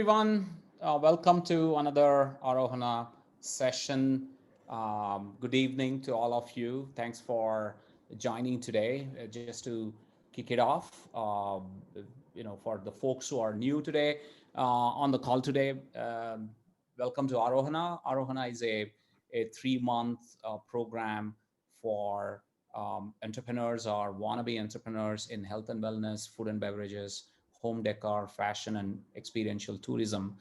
everyone. Welcome to another Arohana session. Good evening to all of you. Thanks for joining today. Just to kick it off, for the folks who are new today on the call today, welcome to Arohana. Arohana is a 3-month program for entrepreneurs or wannabe entrepreneurs in health and wellness, food and beverages, home decor, fashion, and experiential tourism.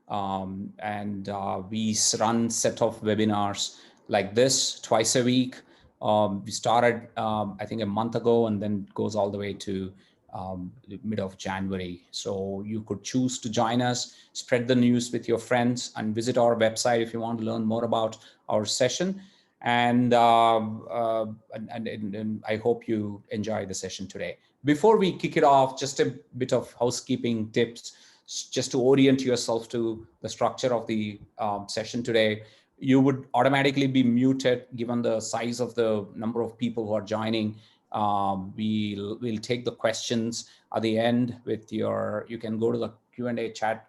And we run set of webinars like this twice a week. We started, I think, a month ago, and then it goes all the way to the mid of January. So you could choose to join us, spread the news with your friends, and visit our website if you want to learn more about our session. And I hope you enjoy the session today. Before we kick it off, just a bit of housekeeping tips, just to orient yourself to the structure of the session today. You would automatically be muted given the size of the number of people who are joining. We'll take the questions at the end with you can go to the Q&A chat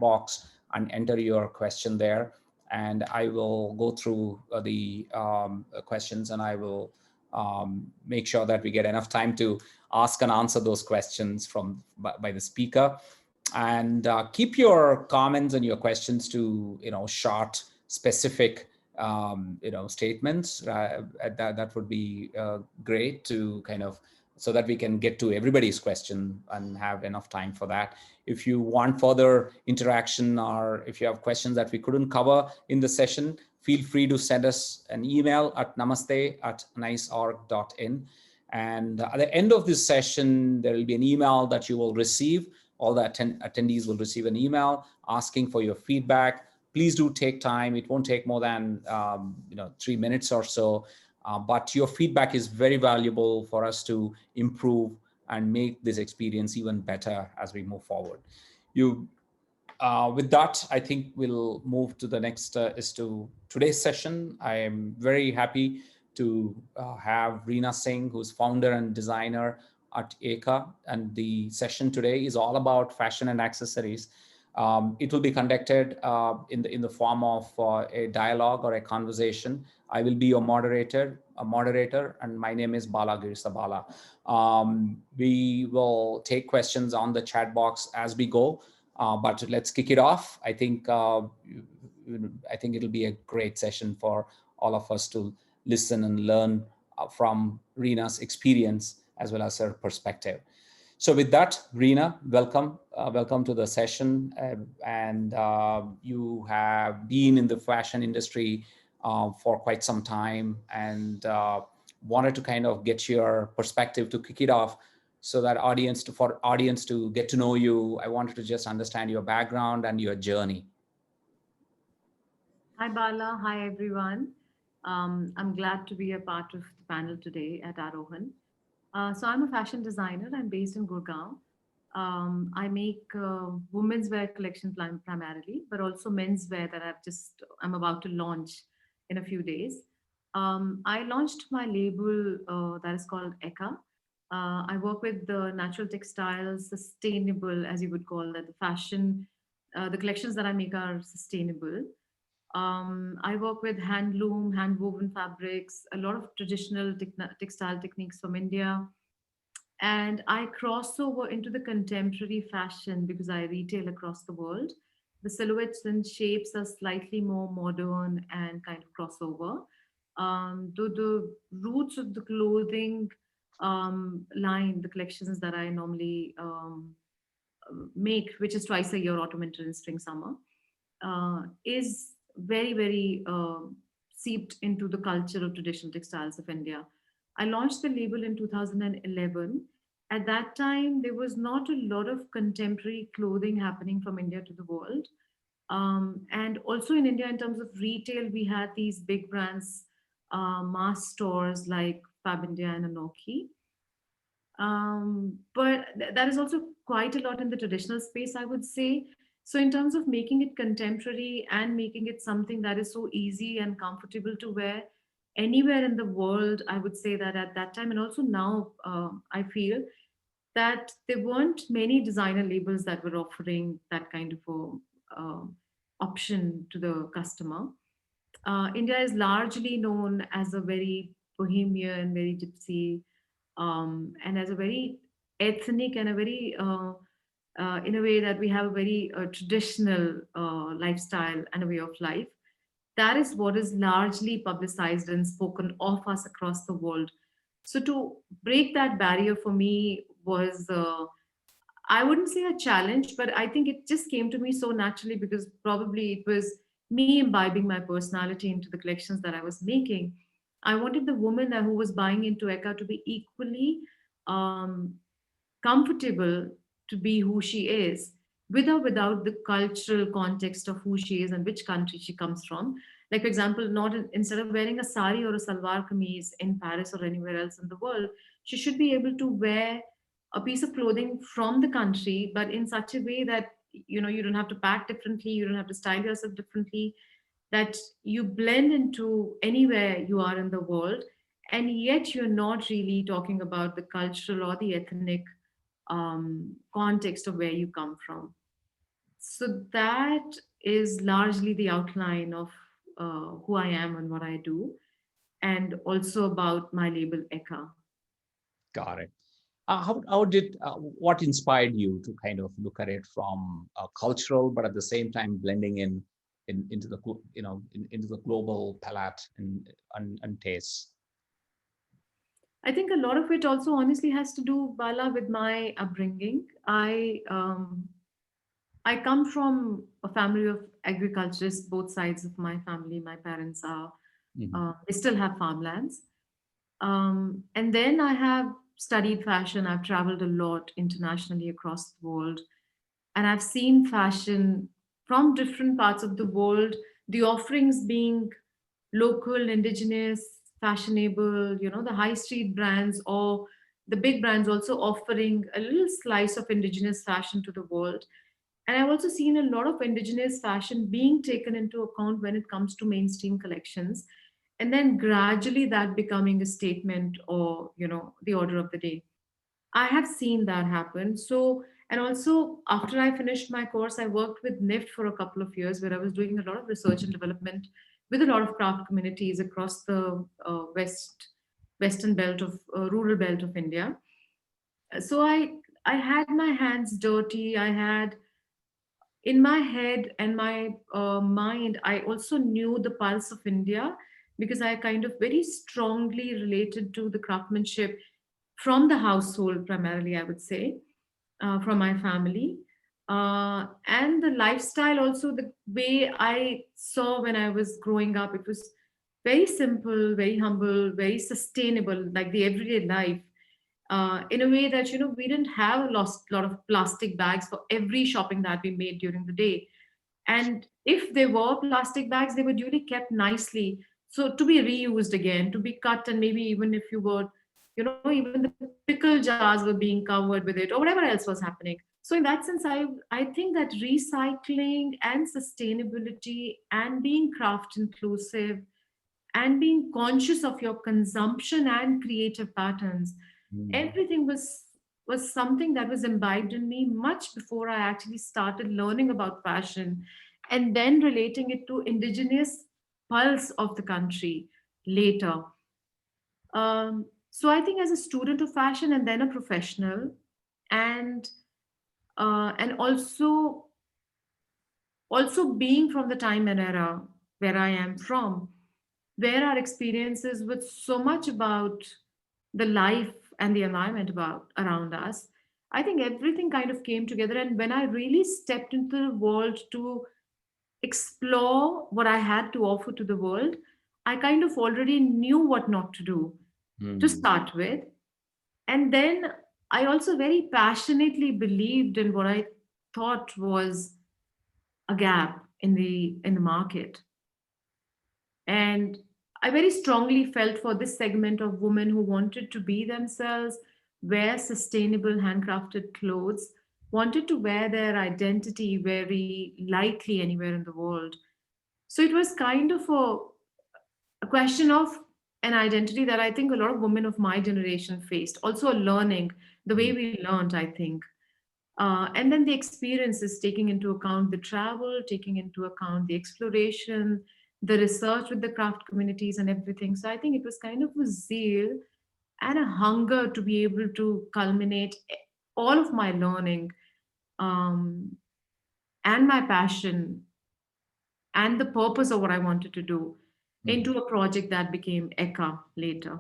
box and enter your question there. And I will go through the questions, and I will make sure that we get enough time to ask and answer those questions by the speaker. And keep your comments and your questions to short, specific statements. That would be great to so that we can get to everybody's question and have enough time for that. If you want further interaction, or if you have questions that we couldn't cover in the session, feel free to send us an email at namaste@niceorg.in. And at the end of this session, there will be an email that you will receive. All the attendees will receive an email asking for your feedback. Please do take time. It won't take more than 3 minutes or so. But your feedback is very valuable for us to improve and make this experience even better as we move forward. With that, I think we'll move to the next is to today's session. I am very happy to have Reena Singh, who's founder and designer at Eka, and the session today is all about fashion and accessories. It will be conducted in the form of a dialogue or a conversation. I will be your moderator, and my name is Bala Girisabala. We will take questions on the chat box as we go, but let's kick it off. I think it'll be a great session for all of us to listen and learn from Reena's experience as well as her perspective. So with that, Reena, welcome to the session. And you have been in the fashion industry for quite some time, and wanted to kind of get your perspective to kick it off, so that for audience to get to know you. I wanted to just understand your background and your journey. Hi, Bala. Hi, everyone. I'm glad to be a part of the panel today at Arohan. So I'm a fashion designer. I'm based in Gurgaon. I make women's wear collection primarily, but also men's wear that I'm about to launch in a few days. I launched my label that is called Eka. I work with the natural textiles, sustainable, as you would call that, the fashion. The collections that I make are sustainable. I work with handloom, hand woven fabrics, a lot of traditional textile techniques from India. And I cross over into the contemporary fashion because I retail across the world. The silhouettes and shapes are slightly more modern and kind of crossover. The roots of the clothing line, the collections that I normally make, which is twice a year, autumn, winter, and spring, summer, is very, very seeped into the culture of traditional textiles of India. I launched the label in 2011. At that time, there was not a lot of contemporary clothing happening from India to the world. And also in India, in terms of retail, we had these big brands, mass stores like Fab India and Anoki. But that is also quite a lot in the traditional space, I would say. So, in terms of making it contemporary and making it something that is so easy and comfortable to wear anywhere in the world, I would say that at that time and also now, I feel that there weren't many designer labels that were offering that kind of a option to the customer. India is largely known as a very bohemian, very gypsy, and as a very ethnic and a very, in a way that we have a very traditional lifestyle and a way of life. That is what is largely publicized and spoken of us across the world. So to break that barrier for me was, I wouldn't say a challenge, but I think it just came to me so naturally because probably it was me imbibing my personality into the collections that I was making. I wanted the woman who was buying into Eka to be equally um, comfortable to be who she is, with or without the cultural context of who she is and which country she comes from. Like, for example, not instead of wearing a sari or a salwar kameez in Paris or anywhere else in the world, she should be able to wear a piece of clothing from the country, but in such a way that you don't have to pack differently, you don't have to style yourself differently, that you blend into anywhere you are in the world, and yet you're not really talking about the cultural or the ethnic context of where you come from. So that is largely the outline of who I am and what I do, and also about my label Eka. Got it. How did what inspired you to kind of look at it from cultural, but at the same time blending into the into the global palette and tastes? I think a lot of it also honestly has to do, Bala, with my upbringing. I come from a family of agriculturists. Both sides of my family, my parents are Mhm. they still have farmlands. And then I have studied fashion. I've traveled a lot internationally across the world, and I've seen fashion from different parts of the world. The offerings being local, indigenous, fashionable, the high street brands or the big brands also offering a little slice of indigenous fashion to the world. And I've also seen a lot of indigenous fashion being taken into account when it comes to mainstream collections. And then gradually that becoming a statement or, the order of the day. I have seen that happen. So, and also after I finished my course, I worked with NIFT for a couple of years where I was doing a lot of research and development with a lot of craft communities across the western belt of rural belt of India. So I had my hands dirty. I had in my head and my mind, I also knew the pulse of India because I kind of very strongly related to the craftsmanship from the household, primarily, I would say, from my family. And the lifestyle, also, the way I saw when I was growing up, it was very simple, very humble, very sustainable, like the everyday life, in a way that we didn't have a lot of plastic bags for every shopping that we made during the day. And if there were plastic bags, they were duly kept nicely, so to be reused again, to be cut, and maybe even if you were, even the pickle jars were being covered with it or whatever else was happening. So in that sense, I think that recycling and sustainability and being craft inclusive and being conscious of your consumption and creative patterns, Mm. everything was something that was imbibed in me much before I actually started learning about fashion and then relating it to indigenous pulse of the country later. So I think as a student of fashion and then a professional, and and also being from the time and era where I am from, where our experiences with so much about the life and the environment about around us, I think everything kind of came together. And when I really stepped into the world to explore what I had to offer to the world, I kind of already knew what not to do to Mm. start with. And then I also very passionately believed in what I thought was a gap in the market. And I very strongly felt for this segment of women who wanted to be themselves, wear sustainable handcrafted clothes, wanted to wear their identity very lightly anywhere in the world. So it was kind of a question of an identity that I think a lot of women of my generation faced. Also, a learning, the way Mm, we learned, I think. And then the experiences, taking into account the travel, taking into account the exploration, the research with the craft communities and everything. So I think it was kind of a zeal and a hunger to be able to culminate all of my learning, um, and my passion and the purpose of what I wanted to do mm. into a project that became ECA later.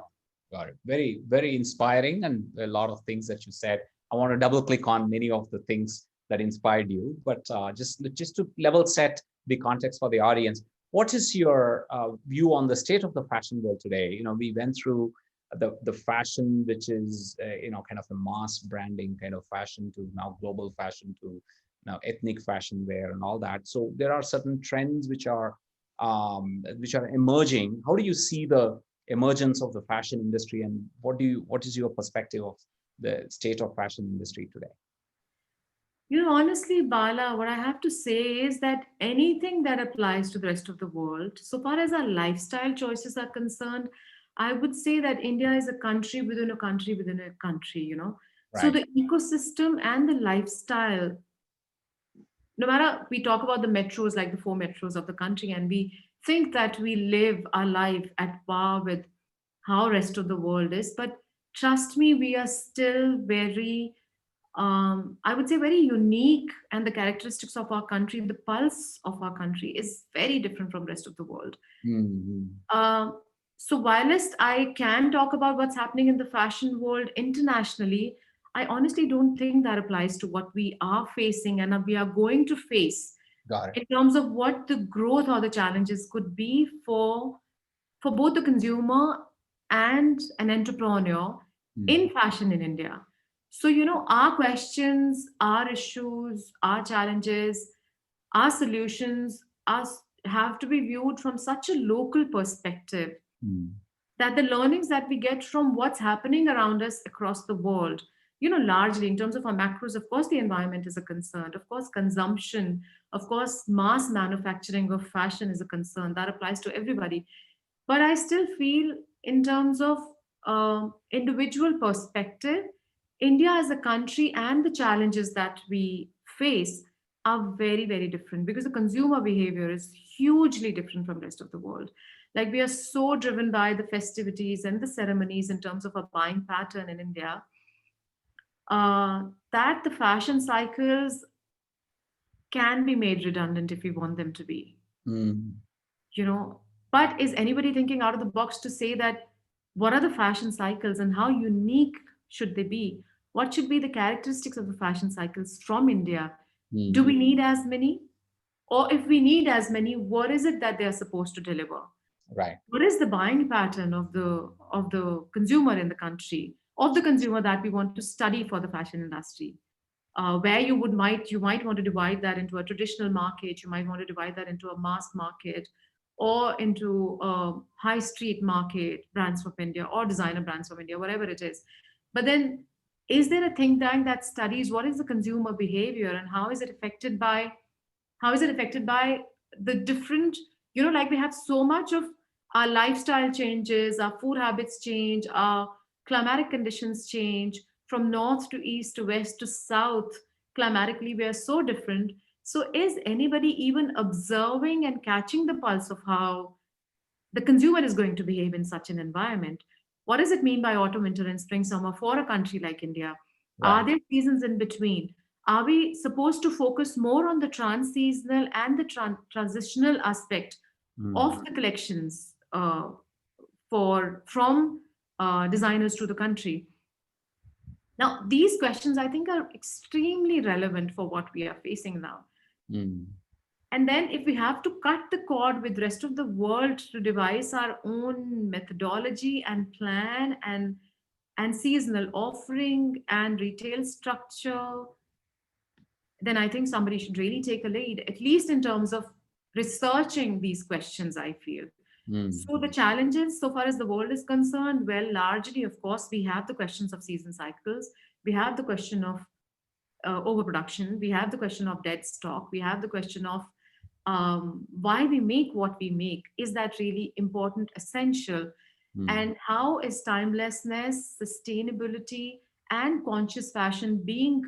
Got it. Very, very inspiring, and a lot of things that you said. I want to double click on many of the things that inspired you, but just to level set the context for the audience, what is your view on the state of the fashion world today? We went through the fashion, which is kind of a mass branding kind of fashion, to now global fashion, to now ethnic fashion wear and all that. So there are certain trends which are emerging. How do you see the emergence of the fashion industry, and what is your perspective of the state of fashion industry today? Honestly, Bala, what I have to say is that anything that applies to the rest of the world, so far as our lifestyle choices are concerned, I would say that India is a country within a country within a country. So Right. the ecosystem and the lifestyle, no matter we talk about the metros, like the four metros of the country, and we think that we live our life at par with how rest of the world is, but trust me, we are still very, I would say, very unique, and the characteristics of our country, the pulse of our country is very different from rest of the world. Mhm. um, so whilst I can talk about what's happening in the fashion world internationally, I honestly don't think that applies to what we are facing and we are going to face Got it. in terms of what the growth or the challenges could be for both the consumer and an entrepreneur Mm. in fashion in India. So, our questions, our issues, our challenges, our solutions have to be viewed from such a local perspective, Mm. that the learnings that we get from what's happening around us across the world, largely in terms of our macros, of course, the environment is a concern. Of course, consumption, of course, mass manufacturing of fashion is a concern that applies to everybody. But I still feel, in terms of individual perspective, India as a country and the challenges that we face are very, very different, because the consumer behavior is hugely different from rest of the world. Like, we are so driven by the festivities and the ceremonies in terms of a buying pattern in India, that the fashion cycles can be made redundant if we want them to be. Mm. you know but is anybody thinking out of the box to say that what are the fashion cycles and how unique should they be? What should be the characteristics of the fashion cycles from India? Do Mm. we need as many? Or if we need as many, what is it that they are supposed to deliver? Right. What is the buying pattern of the consumer in the country, of the consumer that we want to study for the fashion industry? Where you might want to divide that into a traditional market, you might want to divide that into a mass market, or into a high street market, brands from India or designer brands from India, whatever it is. But then, is there a think tank that studies what is the consumer behavior and how is it affected by the different, like, we have so much of our lifestyle changes, our food habits change, our climatic conditions change from north to east to west to south. Climatically, we are so different. So is anybody even observing and catching the pulse of how the consumer is going to behave in such an environment? What does it mean by autumn, winter, and spring, summer for a country like India? Are Right. there seasons in between? Are we supposed to focus more on the trans-seasonal and the transitional aspect of Mm. the collections, for from designers to the country? Now, these questions, I think, are extremely relevant for what we are facing now. Mm. And then, if we have to cut the cord with rest of the world to devise our own methodology and plan and seasonal offering and retail structure, then I think somebody should really take a lead, at least in terms of researching these questions, I feel. So the Mm. challenges, so far as the world is concerned, well, largely, of course, we have the questions of season cycles, we have the question of overproduction, we have the question of dead stock, we have the question of why we make what we make. Is that really important, essential? Hmm. And how is timelessness, sustainability, and conscious fashion being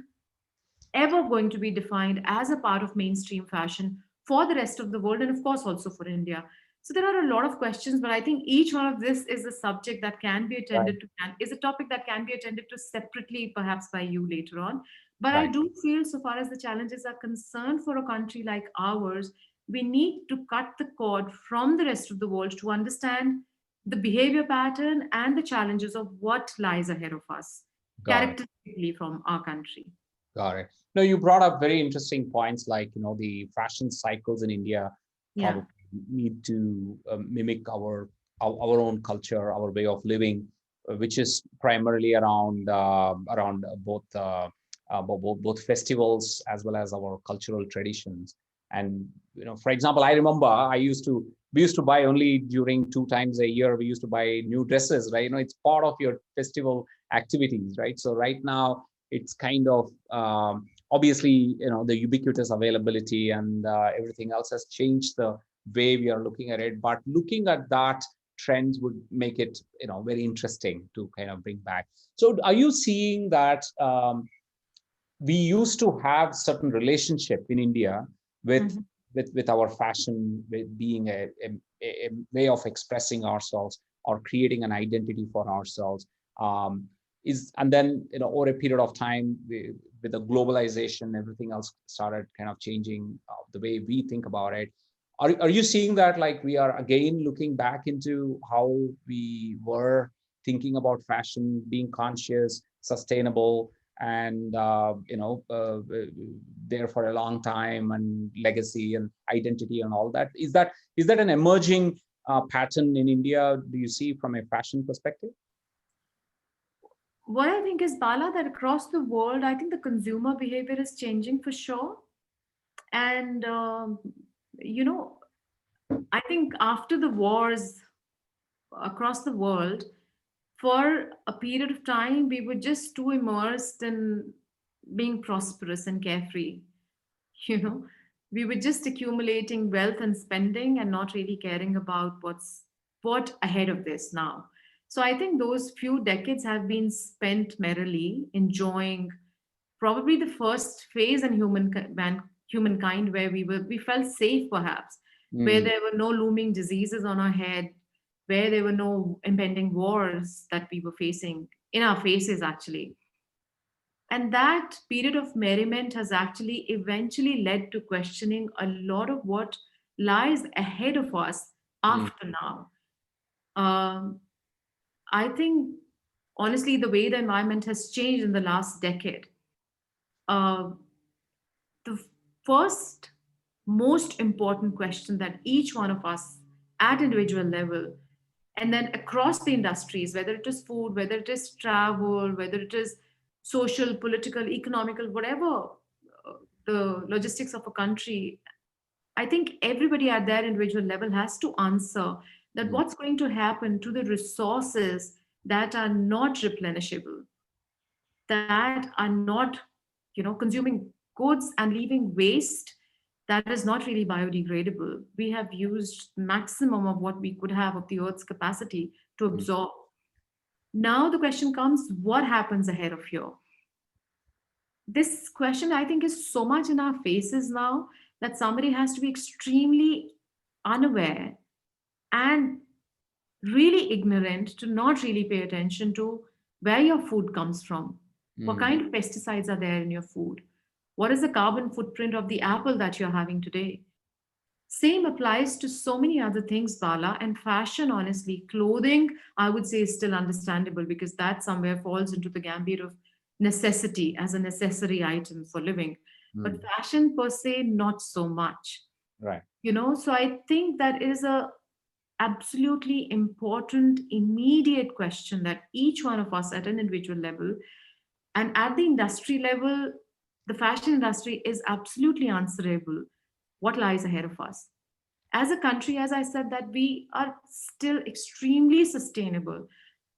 ever going to be defined as a part of mainstream fashion for the rest of the world, and of course also for India? So there are a lot of questions, but I think each one of this is a subject that can be Right. attended to, and is a topic that can be attended to separately, perhaps by you later on. But I Right. do feel, so far as the challenges are concerned for a country like ours, we need to cut the cord from the rest of the world to understand the behavior pattern and the challenges of what lies ahead of us, Got it. characteristically from our country. Got it. No, you brought up very interesting points like, the fashion cycles in India Yeah. probably need to mimic our own culture, our way of living, which is primarily around both festivals as well as our cultural traditions. And for example, I remember we used to buy only during 2 times a year. We used to buy new dresses, right? It's part of your festival activities, right? So right now it's kind of obviously the ubiquitous availability and everything else has changed the way we are looking at it, but looking at that trends would make it very interesting to kind of bring back. So are you seeing that we used to have certain relationship in India with Mhm. with our fashion, with being a way of expressing ourselves or creating an identity for ourselves, um, is and then over a period of time with the globalization, everything else started kind of changing the way we think about it. Are you seeing that, like, we are again looking back into how we were thinking about fashion, being conscious, sustainable, and there for a long time, and legacy and identity and all that? Is that an emerging pattern in India, do you see, from a fashion perspective? What I think is, Bala, that across the world, I think the consumer behavior is changing for sure. And, you know, I think after the wars across the world, for a period of time, we were just too immersed in being prosperous and carefree. You know, we were just accumulating wealth and spending and not really caring about what ahead of this now. So I think those few decades have been spent merrily enjoying probably the first phase in humankind, where we felt safe, perhaps, where Mm, there were no looming diseases on our head, where there were no impending wars that we were facing in our faces, actually. And that period of merriment has actually eventually led to questioning a lot of what lies ahead of us mm, after now. Um, I think, honestly, the way the environment has changed in the last decade, uh, the first most important question that each one of us at individual level, and then across the industries, whether it is food, whether it is travel, whether it is social, political, economical, whatever, the logistics of a country, I think everybody at their individual level has to answer that mm, what's going to happen to the resources that are not replenishable, that are not, consuming goods and leaving waste that is not really biodegradable. We have used maximum of what we could have of the earth's capacity to mm, absorb. Now the question comes, what happens ahead of here? This question, I think, is so much in our faces now that somebody has to be extremely unaware and really ignorant to not really pay attention to where your food comes from. What mm. kind of pesticides are there in your food? What is the carbon footprint of the apple that you're having today? Same applies to so many other things, Bala. And fashion, honestly, clothing, I would say, is still understandable because that somewhere falls into the gambit of necessity as a necessary item for living. But Mm. fashion per se, not so much. Right. So I think that is a absolutely important immediate question that each one of us at an individual level and at the industry level, the fashion industry is absolutely answerable. What lies ahead of us? As a country, as I said, that we are still extremely sustainable.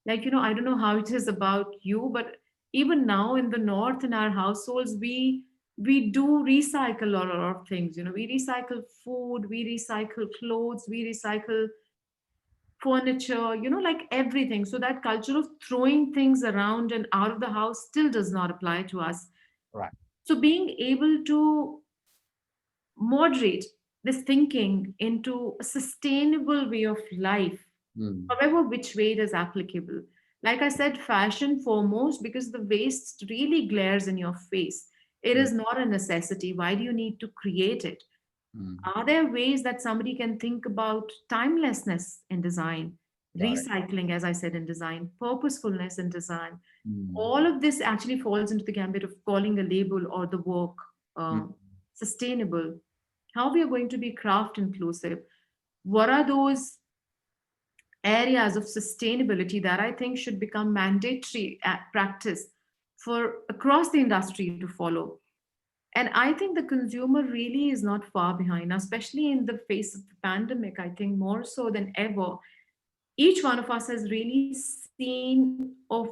Like, I don't know how it is about you, but even now in the north, in our households, we do recycle a lot of things. We recycle food, we recycle clothes, we recycle furniture, like everything. So that culture of throwing things around and out of the house still does not apply to us. Right. So being able to moderate this thinking into a sustainable way of life, Mm. however which way it is applicable. Like I said, fashion foremost, because the waste really glares in your face. It Mm. is not a necessity. Why do you need to create it? Mm. Are there ways that somebody can think about timelessness in design, Got it. recycling, as I said, in design, purposefulness in design? Mm. All of this actually falls into the gambit of calling a label or the work Mm. sustainable. How we are going to be craft inclusive? What are those areas of sustainability that I think should become mandatory at practice for across the industry to follow? And I think the consumer really is not far behind, especially in the face of the pandemic. I think more so than ever, each one of us has really seen of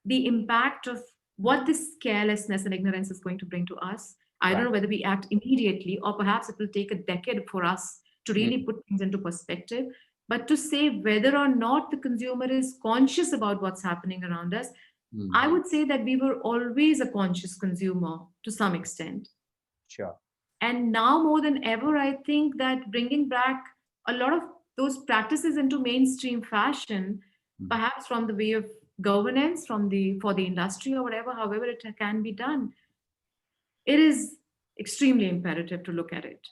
the impact of what this carelessness and ignorance is going to bring to us. I don't know Right. whether we act immediately or perhaps it will take a decade for us to Mm. really put things into perspective. But to say whether or not the consumer is conscious about what's happening around us, I Mm. would say that we were always a conscious consumer to some extent. Sure. And now more than ever, I think that bringing back a lot of those practices into mainstream fashion, Mm. perhaps from the way of governance, from the for the industry or whatever, however it can be done, it is extremely imperative to look at it.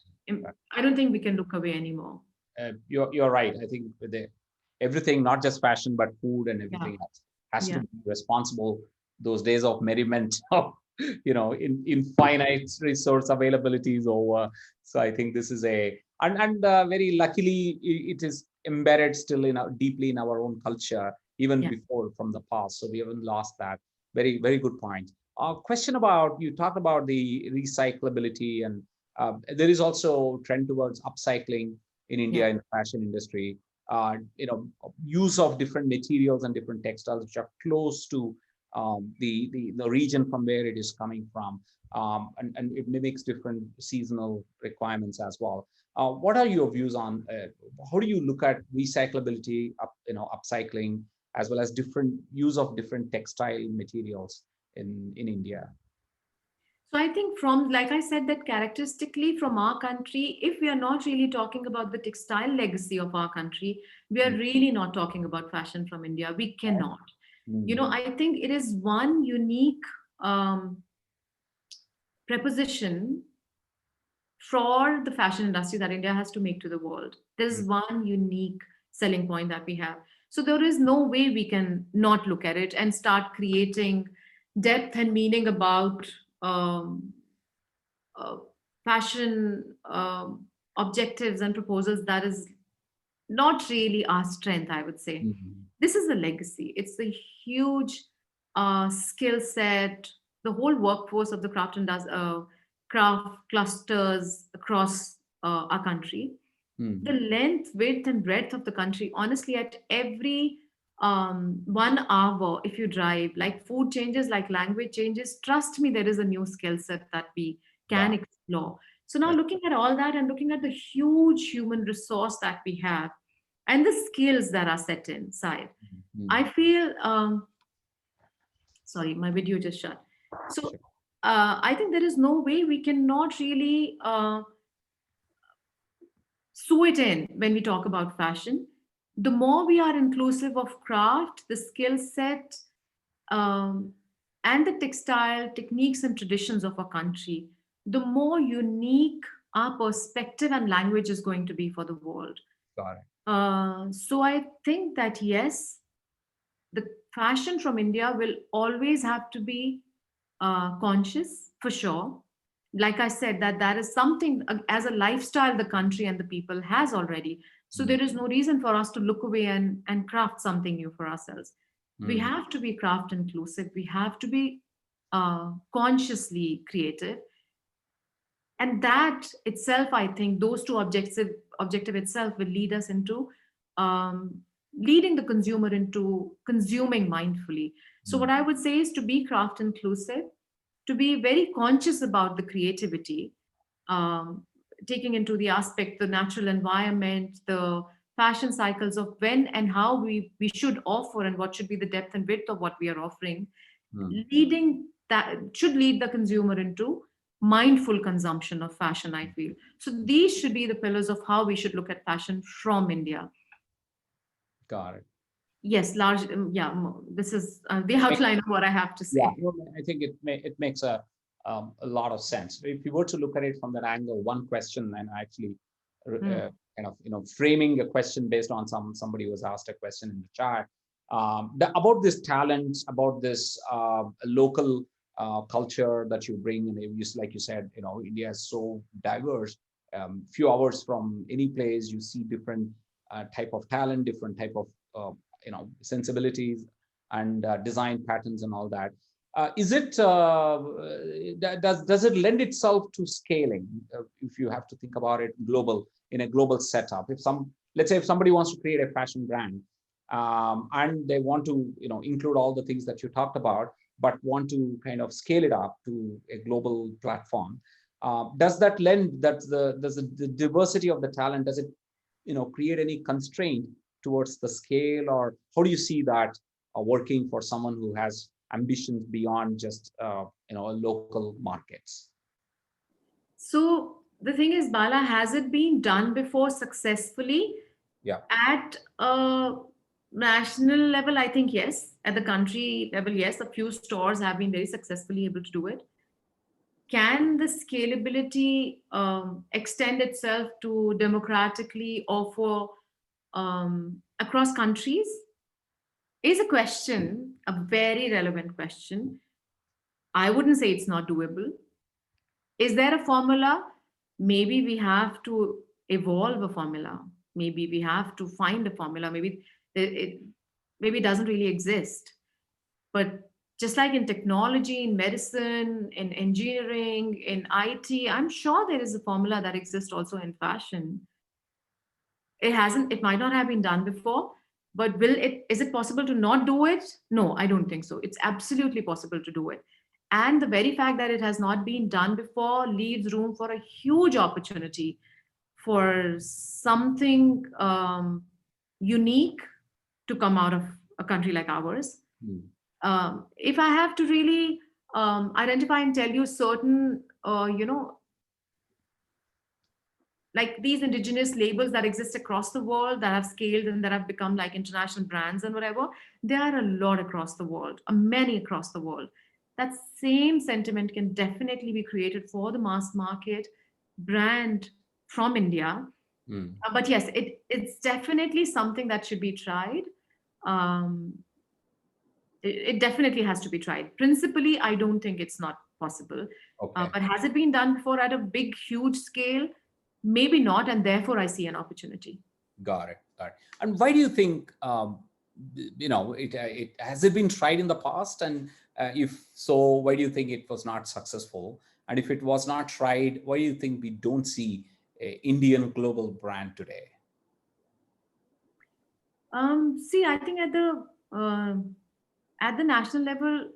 I don't think we can look away anymore. You're right. I think with everything, not just fashion, but food and Yeah, everything else, has to yeah, be responsible. Those days of merriment, of in infinite resource availability is over. So I think this is and very luckily it is embedded still deeply in our own culture, even yeah. before from the past. So we haven't lost that. Very very good point. Question about you talked about the recyclability and there is also trend towards upcycling in Yeah. India in the fashion industry. Use of different materials and different textiles which are close to the region from where it is coming from, and it mimics different seasonal requirements as well. What are your views on how do you look at recyclability, upcycling, as well as different use of different textile materials in India? So I think from, like I said, that characteristically from our country, if we are not really talking about the textile legacy of our country, we are Mm. really not talking about fashion from India. We cannot. Mm. I think it is one unique um, preposition for the fashion industry that India has to make to the world. There's Mm. one unique selling point that we have. So there is no way we can not look at it and start creating depth and meaning about um, uh, fashion objectives and proposals that is not really our strength, I would say. Mm. This is a legacy. It's a huge skill set. The whole workforce of the craft clusters across our country. The Mm. length, width, and breadth of the country, honestly, at every 1 hour, if you drive, like food changes, like language changes, trust me, there is a new skill set that we can Wow. explore. So now Yeah. looking at all that and looking at the huge human resource that we have and the skills that are set inside, Mm. I feel, sorry, my video just shut. So Sure. I think there is no way we cannot really sew it in when we talk about fashion. The more we are inclusive of craft, the skill set, um, and the textile techniques and traditions of our country, the more unique our perspective and language is going to be for the world. Got it. So I think that yes, the fashion from India will always have to be conscious for sure. Like I said, that is something as a lifestyle the country and the people has already. So Mm. there is no reason for us to look away and craft something new for ourselves. We Mm. have to be craft inclusive. We have to be consciously creative, and that itself, I think, those two objective itself will lead us into um, leading the consumer into consuming mindfully. So Mm. what I would say is to be craft inclusive, to be very conscious about the creativity, um, taking into the aspect the natural environment, the fashion cycles of when and how we should offer and what should be the depth and width of what we are offering, leading that should lead the consumer into mindful consumption of fashion, I feel. So these should be the pillars of how we should look at fashion from India. Got it. Yes, large. Yeah, this is the outline of what I have to say. Yeah, well, I think it makes a lot of sense. If you were to look at it from that angle, one question, and actually kind of framing a question based on somebody who was asked a question in the chat about this talent, about this local culture that you bring, and like you said, India is so diverse. Few hours from any place, you see different type of talent, different type of sensibilities and design patterns and all that. Is it does it lend itself to scaling? If you have to think about it in a global setup, let's say if somebody wants to create a fashion brand, and they want to include all the things that you talked about, but want to kind of scale it up to a global platform, does that lend the diversity of the talent, does it create any constraint towards the scale, or how do you see that working for someone who has ambitions beyond just local markets? So the thing is, Bala, has it been done before successfully? Yeah. At a national level, I think yes. At the country level, yes, a few stores have been very successfully able to do it. Can the scalability extend itself to democratically offer across countries? Is a question, a very relevant question. I wouldn't say it's not doable. Is there a formula? Maybe we have to evolve a formula. Maybe we have to find a formula. Maybe it doesn't really exist. But just like in technology, in medicine, in engineering, in IT, I'm sure there is a formula that exists also in fashion. It might not have been done before, but is it possible to not do it? No, I don't think so. It's absolutely possible to do it. And the very fact that it has not been done before leaves room for a huge opportunity for something unique to come out of a country like ours. If I have to really identify and tell you certain, like these indigenous labels that exist across the world that have scaled and that have become like international brands and whatever, there are a lot across the world, many across the world. That same sentiment can definitely be created for the mass market brand from India. But yes, it's definitely something that should be tried. It definitely has to be tried. Principally, I don't think it's not possible. Okay. But has it been done before at a big, huge scale? Maybe not, and therefore I see an opportunity. Got it. And why do you think, it has it been tried in the past? And if so, why do you think it was not successful? And if it was not tried, why do you think we don't see an Indian global brand today? See, I think at the national level,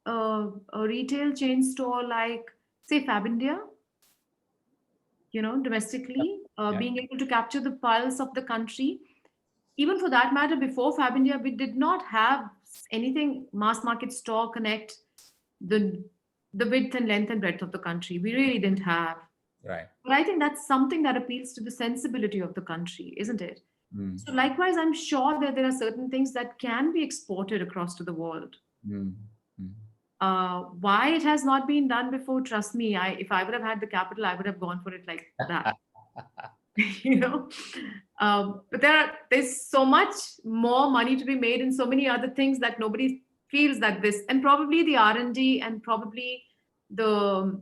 a retail chain store like, say, Fabindia, domestically, being able to capture the pulse of the country. Even for that matter, before Fabindia, we did not have anything mass market store connect the width and length and breadth of the country. We really didn't have. Right. But I think that's something that appeals to the sensibility of the country, isn't it? So likewise, I'm sure that there are certain things that can be exported across to the world. Why it has not been done before, trust me, if I would have had the capital, I would have gone for it like that. But there's so much more money to be made in so many other things that nobody feels that this, and probably the R&D and probably the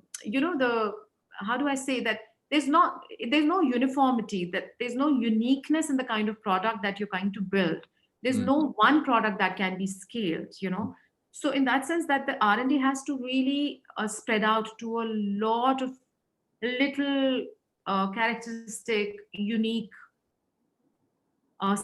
how do I say that there's no uniformity, that there's no uniqueness in the kind of product that you're going to build. There's no one product that can be scaled, So in that sense, that the R&D has to really spread out to a lot of little characteristic, unique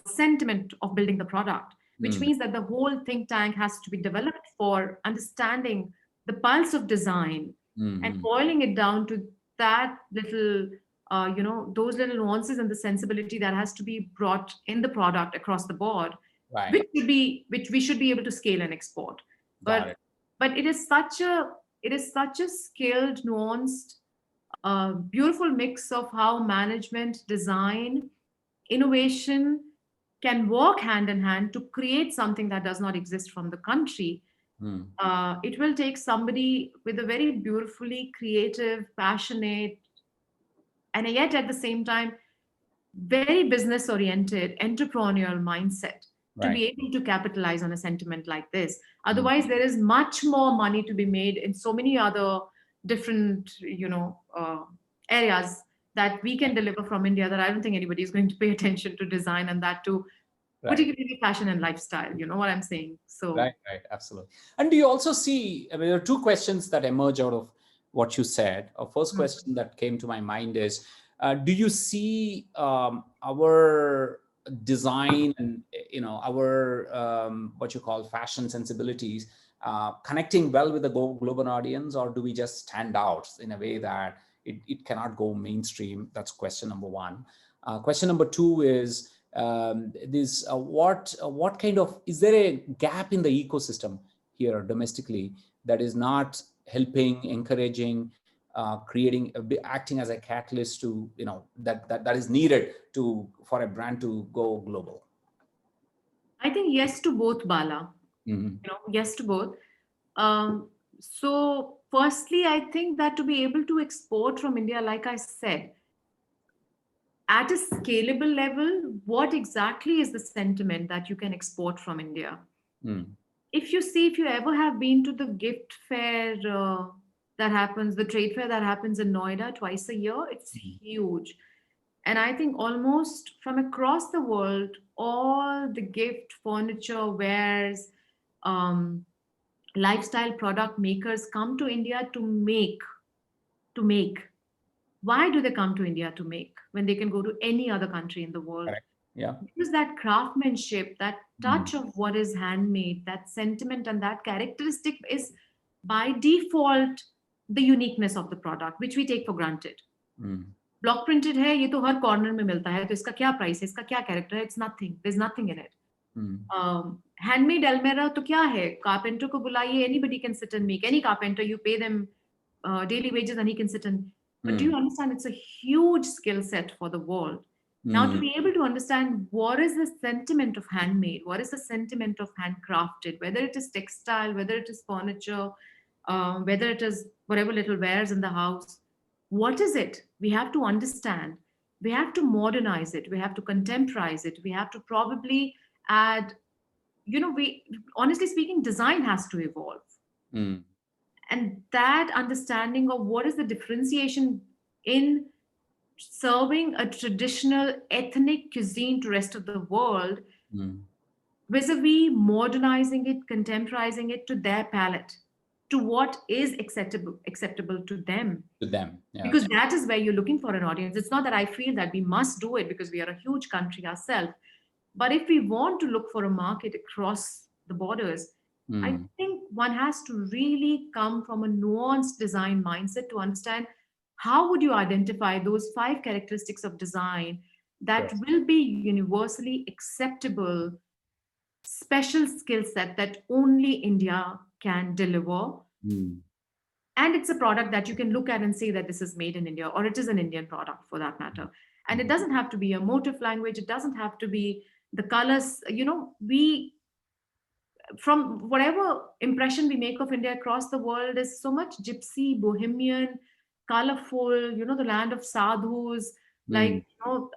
sentiment of building the product, which means that the whole think tank has to be developed for understanding the pulse of design and boiling it down to that little those little nuances and the sensibility that has to be brought in the product across the board, Right. which we should be able to scale and export. Got But it. it is such a skilled, nuanced, beautiful mix of how management, design, innovation can work hand in hand to create something that does not exist from the country. Hmm. It will take somebody with a very beautifully creative, passionate, and yet at the same time very business oriented entrepreneurial mindset to Right. be able to capitalize on a sentiment like this. Hmm. Otherwise there is much more money to be made in so many other different areas that we can deliver from India, that I don't think anybody is going to pay attention to design, and that too Right. particularly fashion and lifestyle. You know what I'm saying? So Right, right, absolutely. And do you also see, I mean, there are two questions that emerge out of what you said. A first mm, question that came to my mind is, do you see our design and, our, what you call fashion sensibilities connecting well with the global audience, or do we just stand out in a way that it cannot go mainstream? That's question number one. Question number two is, this what kind of, is there a gap in the ecosystem here domestically that is not helping, encouraging, creating acting as a catalyst to, that is needed to, for a brand to go global? I think yes to both, Bala. Hmm. Yes to both. So firstly, I think that to be able to export from India, like I said, at a scalable level, what exactly is the sentiment that you can export from India? Mm. If you ever have been to the gift fair that happens, the trade fair that happens in Noida twice a year, it's Mm. huge. And I think almost from across the world, all the gift, furniture, wares, um, lifestyle product makers come to India to make. Why do they come to India to make when they can go to any other country in the world? Correct. Yeah. Because that craftsmanship, that Mm. touch of what is handmade, that sentiment and that characteristic is by default the uniqueness of the product, which we take for granted. Mm. Block printed है, ये तो हर corner में मिलता है, तो इसका क्या price है, इसका क्या कैरेक्टर है, it's nothing, there is nothing in it. Mm. Handmade एल्मेरा तो क्या है, कारपेंटर को बुलाइए, anybody can sit and make, any carpenter you pay them daily wages and he can sit and, but do you Mm. understand it's a huge skill set for the world. Now to Mm. be able to understand what is the sentiment of handmade, what is the sentiment of handcrafted, whether it is textile, whether it is furniture, whether it is whatever little wares in the house, what is it? We have to understand. We have to modernize it. We have to contemporize it. We have to probably add, we honestly speaking, design has to evolve. Mm. And that understanding of what is the differentiation in serving a traditional ethnic cuisine to rest of the world Mm. vis-a-vis modernizing it, contemporizing it to their palate, to what is acceptable to them. To them. Yeah. Because that is where you're looking for an audience. It's not that I feel that we must do it because we are a huge country ourselves. But if we want to look for a market across the borders, I Mm. think one has to really come from a nuanced design mindset to understand how would you identify those five characteristics of design that Yes. will be universally acceptable, special skill set that only India can deliver. Mm. And it's a product that you can look at and say that this is made in India, or it is an Indian product for that matter. And it Mm. doesn't have to be a motif language, it doesn't have to be the colors. We, from whatever impression we make of India across the world, is so much gypsy, bohemian, colorful, the land of sadhus. Mm. Like,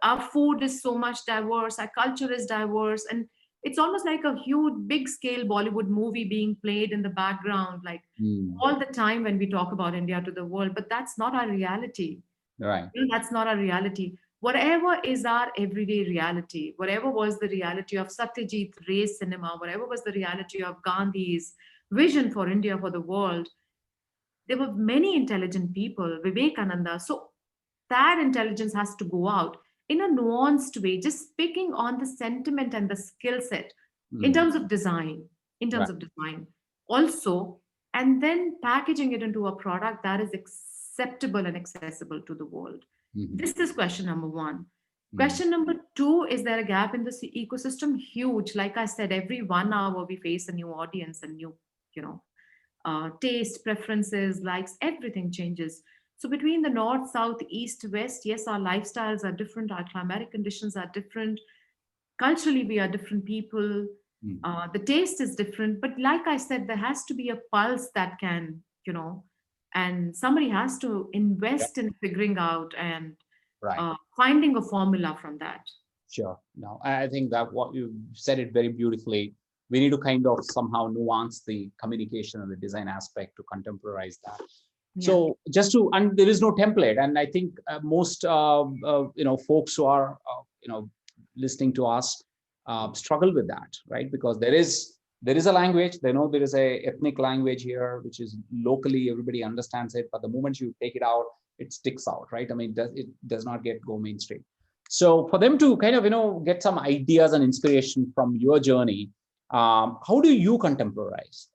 our food is so much diverse, our culture is diverse, and it's almost like a huge, big scale Bollywood movie being played in the background, like Mm. all the time when we talk about India to the world. But that's not our reality. Right. That's not our reality. Whatever is our everyday reality, whatever was the reality of Satyajit Ray's cinema, whatever was the reality of Gandhi's vision for India, for the world, there were many intelligent people, Vivekananda. So that intelligence has to go out in a nuanced way, just picking on the sentiment and the skill set in Mm. terms of design, in terms Right. of design also, and then packaging it into a product that is acceptable and accessible to the world. This is question number one. Mm. Question number two, is there a gap in this ecosystem? Huge. Like I said, every 1 hour we face a new audience, a new, you know, taste, preferences, likes, everything changes. So between the north, south, east, west, yes, our lifestyles are different, our climatic conditions are different, culturally we are different people, Mm. the taste is different. But like I said, there has to be a pulse that can, you know, and somebody has to Yeah. invest in figuring out and Right. finding a formula from that. Sure. No, I think that what you said it very beautifully. We need to kind of somehow nuance the communication and the design aspect to contemporize that. Yeah. So just to, and there is no template, and I think most folks who are listening to us struggle with that, right? Because there is a language. They know there is a ethnic language here, which is locally everybody understands it, but the moment you take it out, it sticks out, right? I mean, it does not go mainstream. So for them to kind of get some ideas and inspiration from your journey, how do you contemporize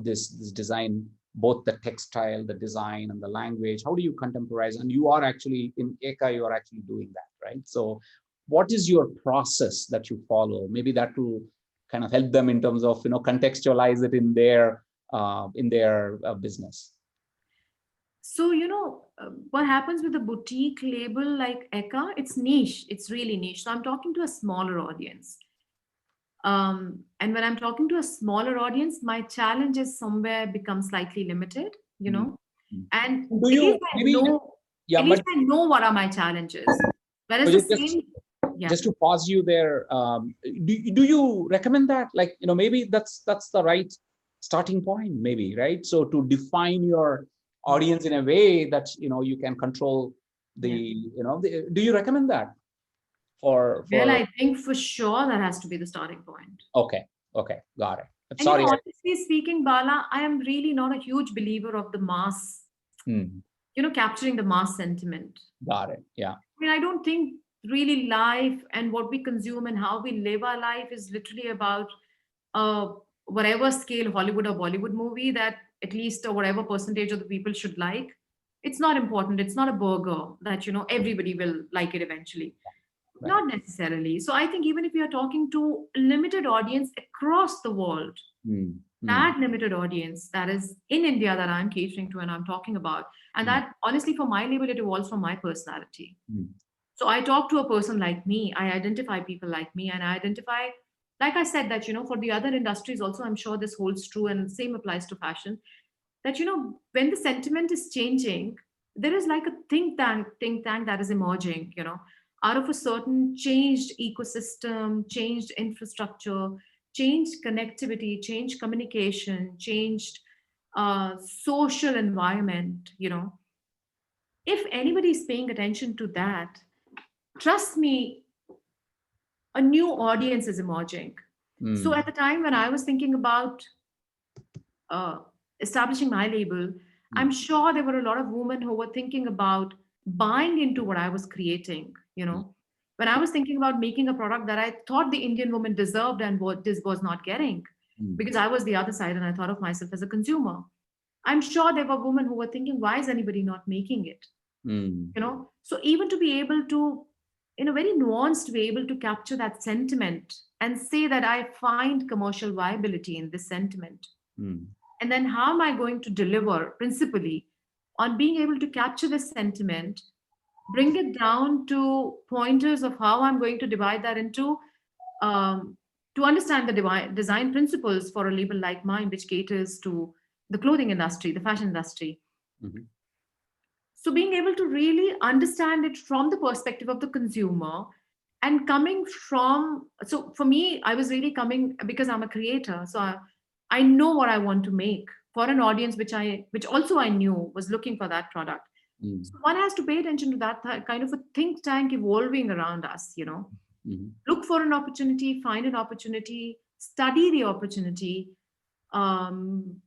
this design, both the textile, the design, and the language? How do you contemporize? And you are actually in Eka, you are actually doing that, right? So what is your process that you follow? Maybe that will kind of help them in terms of contextualize it in their business. So, what happens with a boutique label like Eka, it's niche, it's really niche. So I'm talking to a smaller audience. And when I'm talking to a smaller audience, my challenge is somewhere become slightly limited, Mm. and Do you maybe, yeah, at least I know what are my challenges. Whereas but the just same, yeah. just to pause you there, do you recommend that, like, maybe that's the right starting point, maybe, right? So to define your audience in a way that you can control do you recommend that for Well, I think for sure that has to be the starting point. okay, got it. I'm And sorry. honestly speaking, Bala, I am really not a huge believer of the mass, capturing the mass sentiment. Got it. Yeah. I mean, I don't think really life and what we consume and how we live our life is literally about uh, whatever scale Hollywood or Bollywood movie that at least whatever percentage of the people should like. It's not important. It's not a burger that everybody will like it eventually. Right. Not necessarily. So I think even if you are talking to a limited audience across the world, that limited audience that is in India that I'm catering to and I'm talking about, and that honestly for my label, it evolves from my personality. So I talk to a person like me, I identify people like me, and I identify, like I said, that, for the other industries also, I'm sure this holds true and same applies to fashion, that, when the sentiment is changing, there is like a think tank that is emerging, out of a certain changed ecosystem, changed infrastructure, changed connectivity, changed communication, changed social environment, if anybody is paying attention to that, trust me, a new audience is emerging. So at the time when I was thinking about uh, establishing my label, I'm sure there were a lot of women who were thinking about buying into what I was creating. When I was thinking about making a product that I thought the Indian woman deserved and what this was not getting, because I was the other side and I thought of myself as a consumer. I'm sure there were women who were thinking, why is anybody not making it? So even to be able to, in a very nuanced way, able to capture that sentiment and say that I find commercial viability in this sentiment. And then how am I going to deliver principally on being able to capture this sentiment, bring it down to pointers of how I'm going to divide that into, to understand the design principles for a label like mine, which caters to the clothing industry, the fashion industry. So being able to really understand it from the perspective of the consumer and coming from, so for me, I was really coming because I'm a creator. So I know what I want to make for an audience, which also I knew was looking for that product. So one has to pay attention to that kind of a think tank evolving around us, Look for an opportunity, find an opportunity, study the opportunity,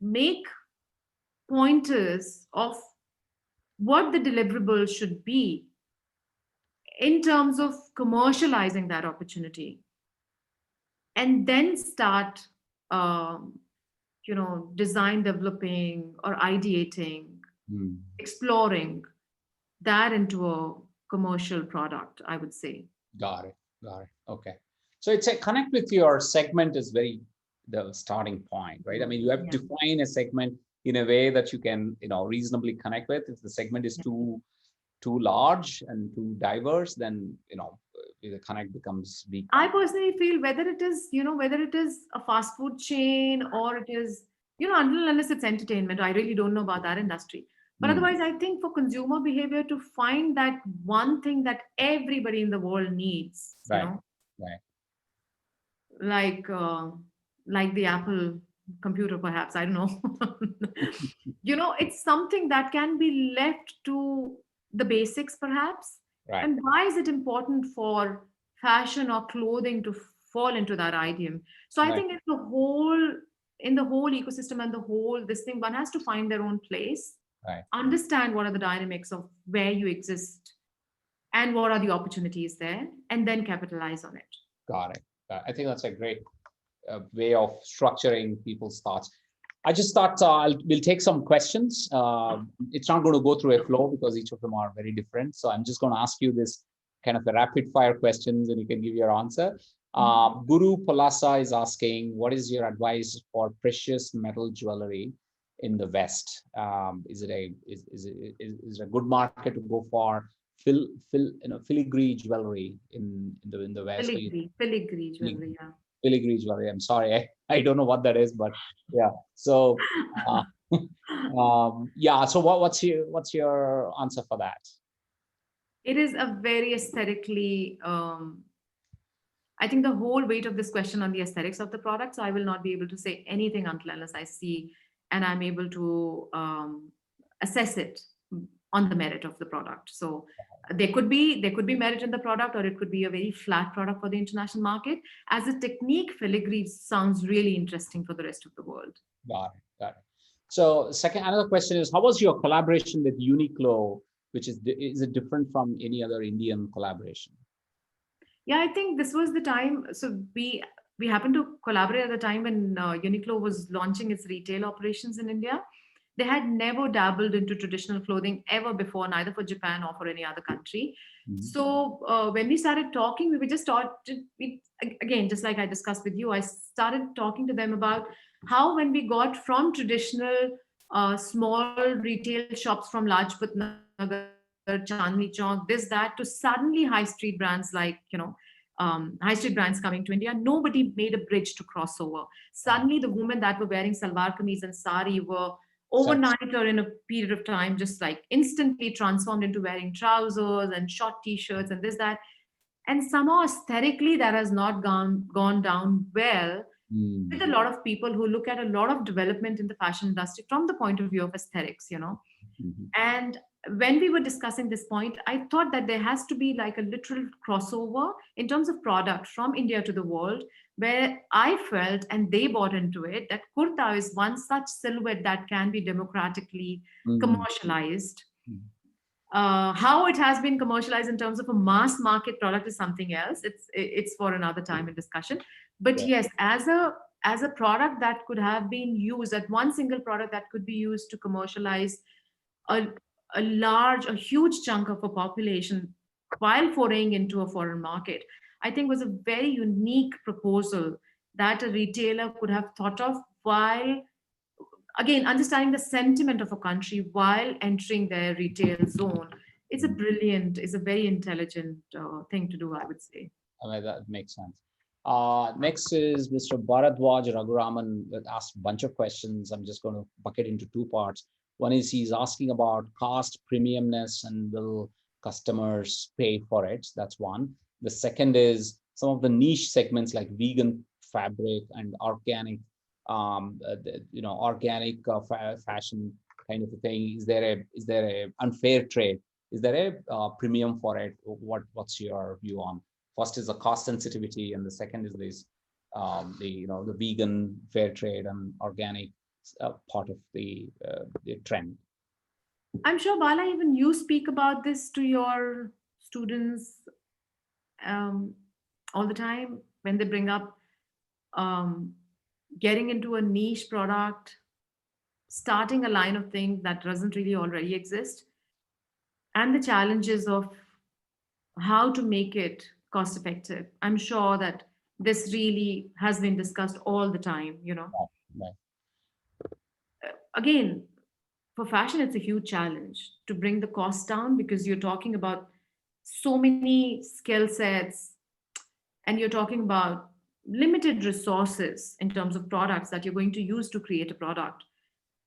make pointers of what the deliverable should be in terms of commercializing that opportunity, and then start design developing or ideating, exploring that into a commercial product, I would say. Got it. Got it. Okay. So it's a connect with your segment is very the starting point, right? I mean, you have to Yeah. define a segment in a way that you can, reasonably connect with. If the segment is Yeah. too large and too diverse, then the connect becomes weak. I personally feel whether it is a fast food chain or it is, until and unless it's entertainment, I really don't know about that industry. But Mm, otherwise, I think for consumer behavior to find that one thing that everybody in the world needs, right. Right. like like the Apple computer, perhaps, I don't know. It's something that can be left to the basics, perhaps. Right. And why is it important for fashion or clothing to fall into that idiom? So I Right. think in the whole ecosystem and the whole this thing, one has to find their own place, Right. understand what are the dynamics of where you exist and what are the opportunities there, and then capitalize on it. Got it. I think that's a great way of structuring people's thoughts. I just thought we'll take some questions. It's not going to go through a flow because each of them are very different. So I'm just going to ask you this kind of a rapid fire questions and you can give your answer. Guru Palasa is asking, what is your advice for precious metal jewelry in the West? Is it a good market to go for filigree jewelry in the West? Filigree jewelry, yeah. Filigree jewelry. I'm sorry, I don't know what that is, but yeah. So, uh, yeah. So, what's your answer for that? It is a very aesthetically, I think the whole weight of this question on the aesthetics of the product. So I will not be able to say anything until unless I see and I'm able to assess it on the merit of the product. So there could be merit in the product, or it could be a very flat product for the international market. As a technique, filigree sounds really interesting for the rest of the world. Got it. Got it. So, another question is, how was your collaboration with Uniqlo? Which is it different from any other Indian collaboration? Yeah, I think this was the time. So we happened to collaborate at the time when Uniqlo was launching its retail operations in India. They had never dabbled into traditional clothing ever before, neither for Japan or for any other country. Mhm. So when we started talking, we were just again, just like I discussed with you, I started talking to them about how when we got from traditional small retail shops from Lajpat Nagar, Chandni Chowk, this, that, to suddenly high street brands like, high street brands coming to India, nobody made a bridge to cross over. Suddenly, the women that were wearing salwar kameez and sari were overnight or in a period of time just like instantly transformed into wearing trousers and short t-shirts and this, that. And somehow aesthetically, that has not gone down well with a lot of people who look at a lot of development in the fashion industry from the point of view of aesthetics. Mhm. And when we were discussing this point, I thought that there has to be like a literal crossover in terms of product from India to the world, where I felt and they bought into it that kurta is one such silhouette that can be democratically Mhm. commercialized. Mhm. How it has been commercialized in terms of a mass market product is something else. It's for another time in discussion. But Yeah. yes, as a product that could have been used, that one single product that could be used to commercialize a, a huge chunk of a population while foraying into a foreign market, I think was a very unique proposal that a retailer could have thought of while, again, understanding the sentiment of a country while entering their retail zone. It's a very intelligent thing to do, I would say. I mean, that makes sense. Next is Mr. Bharadwaj Raghuraman that asked a bunch of questions. I'm just going to bucket into two parts. One is he's asking about cost premiumness and will customers pay for it? That's one. The second is some of the niche segments like vegan fabric and organic, organic fashion kind of a thing. Is there a unfair trade? Is there a premium for it? What's your view on? First is the cost sensitivity, and the second is this the vegan fair trade and organic part of the trend. I'm sure, Bala, even you speak about this to your students um, all the time when they bring up um, getting into a niche product, starting a line of things that doesn't really already exist, and the challenges of how to make it cost effective. I'm sure that this really has been discussed all the time, you know. Right, right. Again, for fashion, it's a huge challenge to bring the cost down because you're talking about so many skill sets and you're talking about limited resources in terms of products that you're going to use to create a product.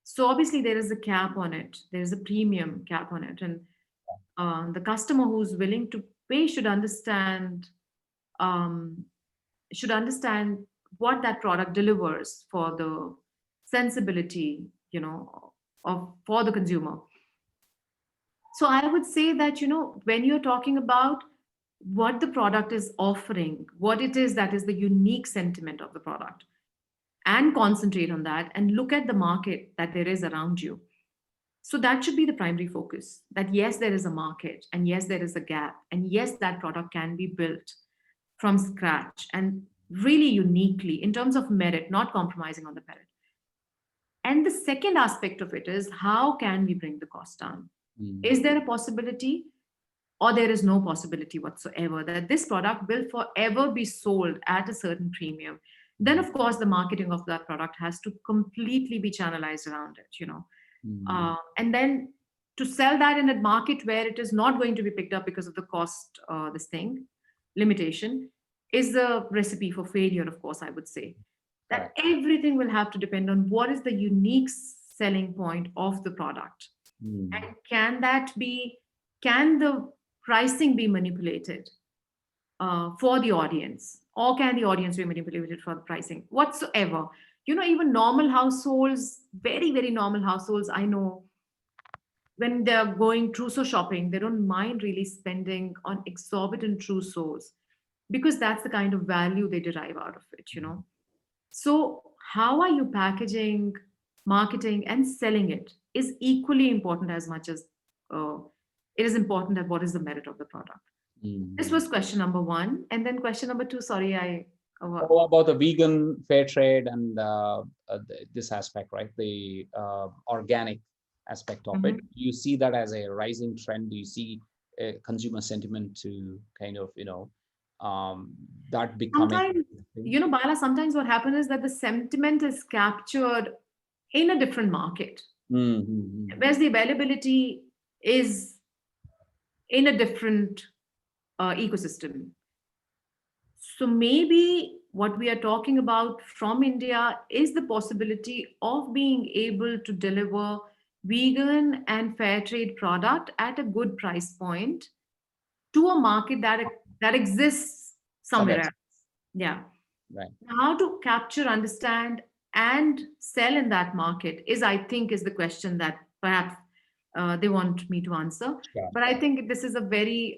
So obviously there is a cap on it. There is a premium cap on it, and the customer who's willing to pay um, should understand what that product delivers for the sensibility, you know, of for the consumer. So I would say that, you know, when you're talking about what the product is offering, what it is that is the unique sentiment of the product, and concentrate on that and look at the market that there is around you. So that should be the primary focus, that yes, there is a market, and yes, there is a gap, and yes, that product can be built from scratch and really uniquely in terms of merit, not compromising on the merit. And the second aspect of it is how can we bring the cost down? Mm, Is there a possibility, or there is no possibility whatsoever, that this product will forever be sold at a certain premium? Then, mm, of course, the marketing of that product has to completely be channelized around it, you know. mm, And then to sell that in a market where it is not going to be picked up because of the cost, this thing, limitation, is a recipe for failure, of course, I would say. That correct. everything will have to depend on what is the unique selling point of the product. Mm, And can the pricing be manipulated for the audience? Or can the audience be manipulated for the pricing whatsoever? You know, even normal households, very, very normal households, I know when they're going trousseau shopping, they don't mind really spending on exorbitant trousseaus because that's the kind of value they derive out of it, you know. So, how are you packaging, marketing, and selling it is equally important as much as uh, it is important at what is the merit of the product. This mm. was question number one. And then question number two, sorry, I. Oh, about the vegan fair trade and this aspect, right? The organic aspect of it. Mhm. You see that as a rising trend? Do you see consumer sentiment to kind of, um, that becoming Sometimes, a thing? you know, Bala, sometimes what happens is that the sentiment is captured in a different market, Mm-hmm. whereas the availability is in a different ecosystem. So maybe what we are talking about from India is the possibility of being able to deliver vegan and fair trade product at a good price point to a market that exists somewhere Somewhere, else. Yeah. right? How to capture, understand, and sell in that market is, I think, is the question that perhaps they want me to answer. Sure. But I think this is very,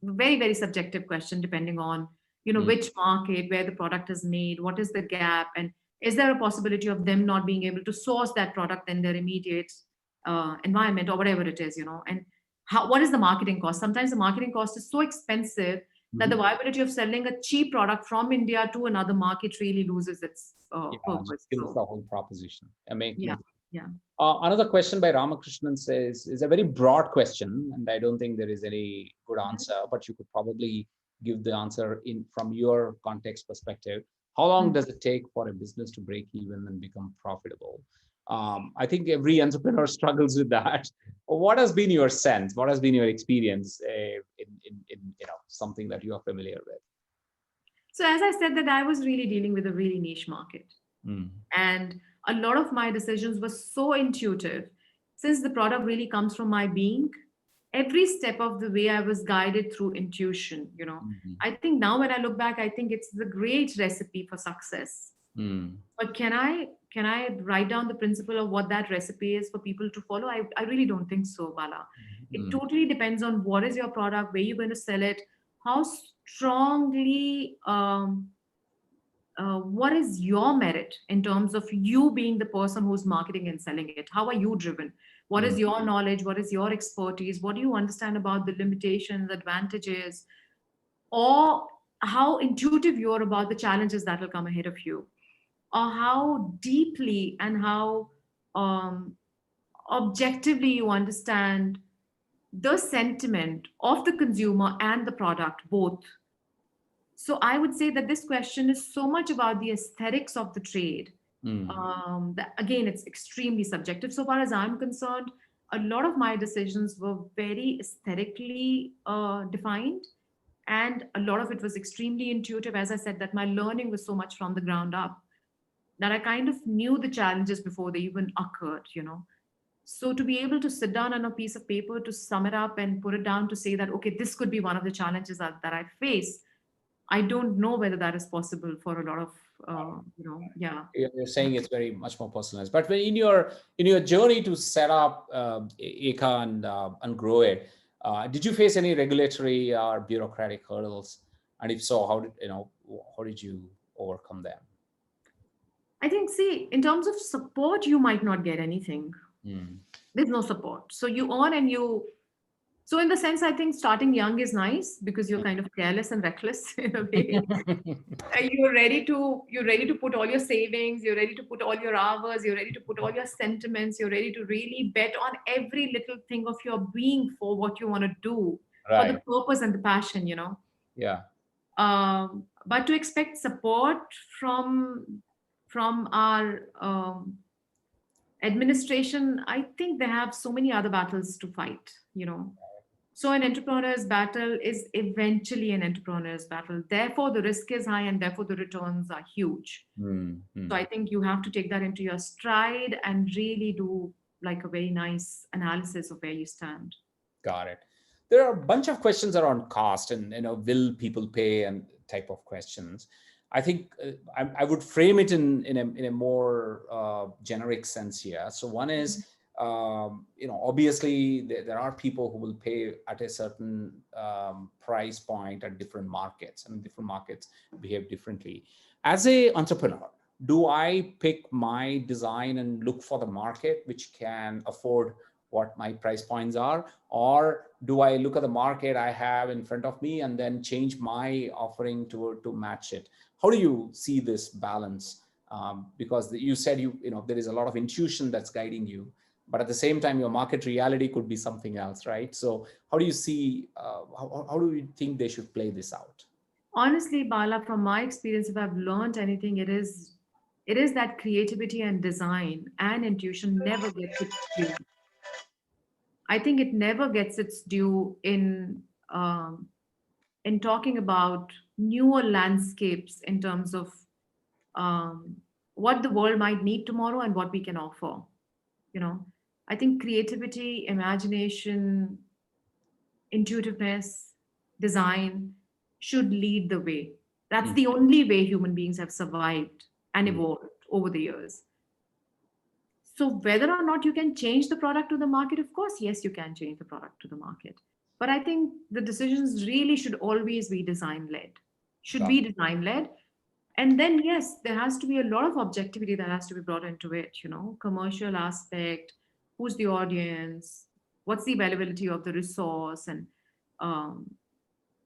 very subjective question, depending on, you know, Mm, which market, where the product is made, what is the gap, and is there a possibility of them not being able to source that product in their immediate environment or whatever it is, you know, and what is the marketing cost? Sometimes the marketing cost is so expensive that the mhm. viability of selling a cheap product from India to another market really loses its Yeah, just purpose. kills So, the whole proposition. yeah, yeah. Another question by Ramakrishnan says is a very broad question, and I don't think there is any good Mhm. answer, but you could probably give the answer in from your context perspective. How long Mhm. does it take for a business to break even and become profitable? I think every entrepreneur struggles with that. What has been your sense? What has been your experience in something that you are familiar with? So as I said, that I was really dealing with a really niche market, Mm, and a lot of my decisions were so intuitive, since the product really comes from my being. Every step of the way, I was guided through intuition. You know, mhm, I think now when I look back, I think it's the great recipe for success. mm, But can I write down the principle of what that recipe is for people to follow? I really don't think so, Bala. It mm, totally depends on what is your product, where you're going to sell it, how strongly, what is your merit in terms of you being the person who's marketing and selling it? How are you driven? What is mm, your knowledge? What is your expertise? What do you understand about the limitations, advantages, or how intuitive you're about the challenges that will come ahead of you? Or how deeply and how um, objectively you understand the sentiment of the consumer and the product both. So I would say that this question is so much about the aesthetics of the trade. That, again, it's extremely subjective. So far as I'm concerned, a lot of my decisions were very aesthetically defined, and a lot of it was extremely intuitive. As I said, that my learning was so much from the ground up that I kind of knew the challenges before they even occurred, you know. So to be able to sit down on a piece of paper to sum it up and put it down to say that, okay, this could be one of the challenges that I face, I don't know whether that is possible for a lot of, yeah. You're saying it's very much more personalized. But when in your journey to set up Eka and grow it, did you face any regulatory or bureaucratic hurdles? And if so, how did you overcome them? I think, see, in terms of support, you might not get anything. There's no support. So you earn and you, so in the sense, I think starting young is nice because you're kind of careless and reckless in a way. You're ready to put all your savings, you're ready to put all your hours, you're ready to put all your sentiments, you're ready to really bet on every little thing of your being for what you want to do, for the Right. purpose and the passion, you know. Yeah. But to expect support from our administration, I think they have so many other battles to fight, you know. So an entrepreneur's battle is eventually an entrepreneur's battle. Therefore, the risk is high and therefore the returns are huge. So I think you have to take that into your stride and really do like a very nice analysis of where you stand. Got it. There are a bunch of questions around cost and will people pay and type of questions. I think I would frame it in a more generic sense here. So one is obviously there are people who will pay at a certain price point at different markets, and different markets behave differently. As a entrepreneur, do I pick my design and look for the market which can afford what my price points are, or do I look at the market I have in front of me and then change my offering to match it? How do you see this balance? Because you said there is a lot of intuition that's guiding you, but at the same time your market reality could be something else, right? So how do you see? How do you think they should play this out? Honestly, Bala, from my experience, if I've learned anything, it is that creativity and design and intuition never gets its due. I think it never gets its due in talking about newer landscapes in terms of um, what the world might need tomorrow and what we can offer. You know, I think creativity, imagination, intuitiveness, design should lead the way. That's the only way human beings have survived and evolved over the years. So whether or not you can change the product to the market, of course, yes, you can change the product to the market. But I think the decisions really should always be design led, should be design led. And then, yes, there has to be a lot of objectivity that has to be brought into it, you know, commercial aspect, who's the audience, what's the availability of the resource, and um,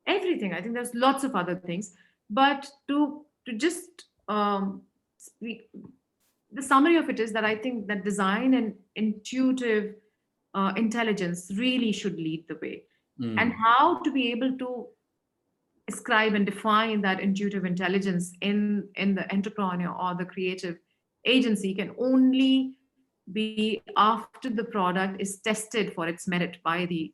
everything. I think there's lots of other things. But to just speak, the summary of it is that I think that design and intuitive intelligence really should lead the way. And how to be able to ascribe and define that intuitive intelligence in the entrepreneur or the creative agency can only be after the product is tested for its merit by the